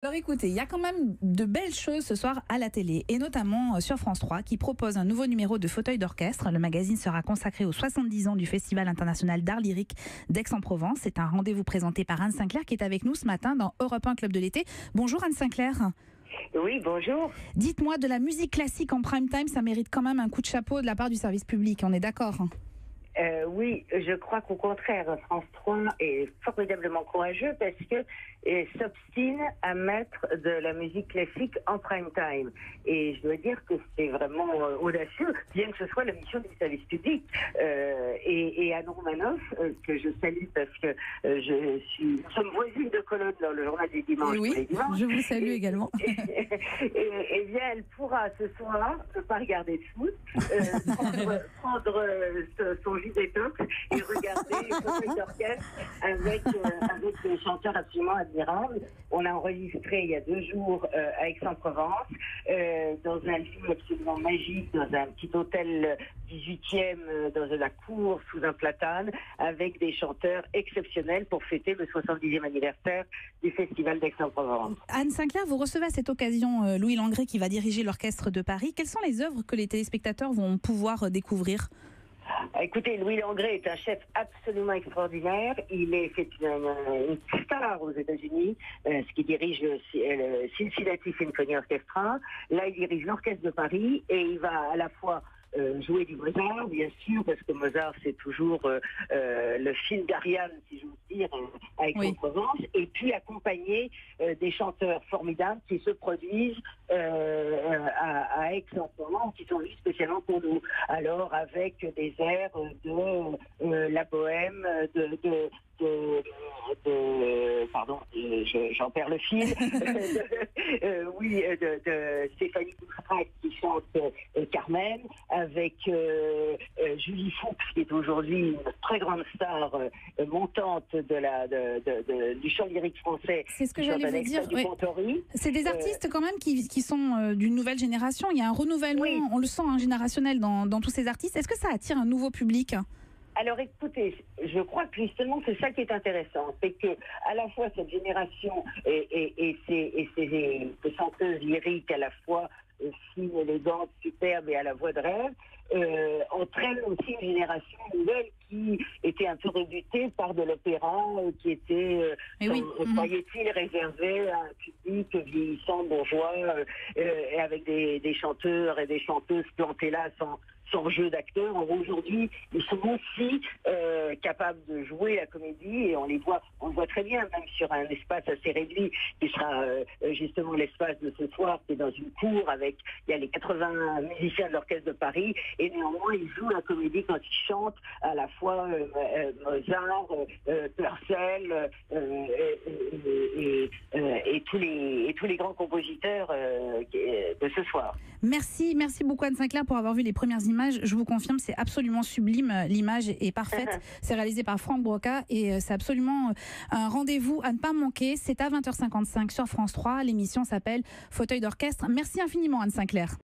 Alors écoutez, il y a quand même de belles choses ce soir à la télé, et notamment sur France 3, qui propose un nouveau numéro de Fauteuil d'orchestre. Le magazine sera consacré aux 70 ans du Festival international d'art lyrique d'Aix-en-Provence. C'est un rendez-vous présenté par Anne Sinclair qui est avec nous ce matin dans Europe 1 Club de l'été. Bonjour Anne Sinclair. Oui, bonjour. Dites-moi, de la musique classique en prime time, ça mérite quand même un coup de chapeau de la part du service public, on est d'accord? Oui, je crois qu'au contraire, France 3 est formidablement courageux parce que s'obstine à mettre de la musique classique en prime time. Et je dois dire que c'est vraiment audacieux, bien que ce soit la mission du service public. Et Anne Romanoff, que je salue parce que nous sommes voisines de colonne dans le journal du dimanche. Oui, tous les dimanches. je vous salue également. Et bien, elle pourra ce soir ne pas regarder de foot, prendre son jus détox et regarder le Fauteuil d'orchestre avec des chanteurs absolument admirables. On a enregistré il y a 2 jours à Aix-en-Provence, dans un lieu absolument magique, dans un petit hôtel 18e, dans la cour, sous un platane, avec des chanteurs exceptionnels pour fêter le 70e anniversaire du Festival d'Aix-en-Provence. Anne Sinclair, vous recevez à cette occasion Louis Langrée qui va diriger l'Orchestre de Paris. Quelles sont les œuvres que les téléspectateurs vont pouvoir découvrir ? Écoutez, Louis Langrée est un chef absolument extraordinaire. C'est une star aux États-Unis, ce qui dirige le Cincinnati Symphony Orchestra. Là, il dirige l'Orchestre de Paris et il va à la fois jouer du Mozart, bien sûr, parce que Mozart, c'est toujours le fil d'Ariane, si j'ose dire, à Aix-en-Provence, et puis accompagner des chanteurs formidables qui se produisent à Aix-en-Provence, qui sont venus spécialement pour nous. Alors, avec des airs de la bohème, j'en perds le fil. De Stéphanie Bouchard qui chante Carmen, avec Julie Fuchs qui est aujourd'hui une très grande star montante du chant lyrique français. C'est ce que j'allais vous dire. Oui. C'est des artistes quand même qui sont d'une nouvelle génération. Il y a un renouvellement, oui. On le sent, générationnel dans tous ces artistes. Est-ce que ça attire un nouveau public ? Alors écoutez, je crois que justement c'est ça qui est intéressant, c'est que à la fois cette génération et ces chanteuses lyriques à la fois fines, élégantes, superbes et à la voix de rêve, entraînent aussi une génération nouvelle qui était un peu rebutée par de l'opéra, qui était, croyait-il, réservé à un public vieillissant, bourgeois, et avec des chanteurs et des chanteuses plantées là sans jeu d'acteur. Aujourd'hui, ils sont aussi capables de jouer la comédie et on le voit très bien, même sur un espace assez réduit, qui sera justement l'espace de ce soir, qui est dans une cour il y a les 80 musiciens de l'Orchestre de Paris, et néanmoins ils jouent la comédie quand ils chantent à la fois Mozart, Purcell et tous les grands compositeurs de ce soir. Merci beaucoup Anne Sinclair pour avoir vu les premières images. Je vous confirme, c'est absolument sublime. L'image est parfaite. C'est réalisé par Franck Broca et c'est absolument un rendez-vous à ne pas manquer. C'est à 20h55 sur France 3. L'émission s'appelle Fauteuil d'orchestre. Merci infiniment Anne Sinclair.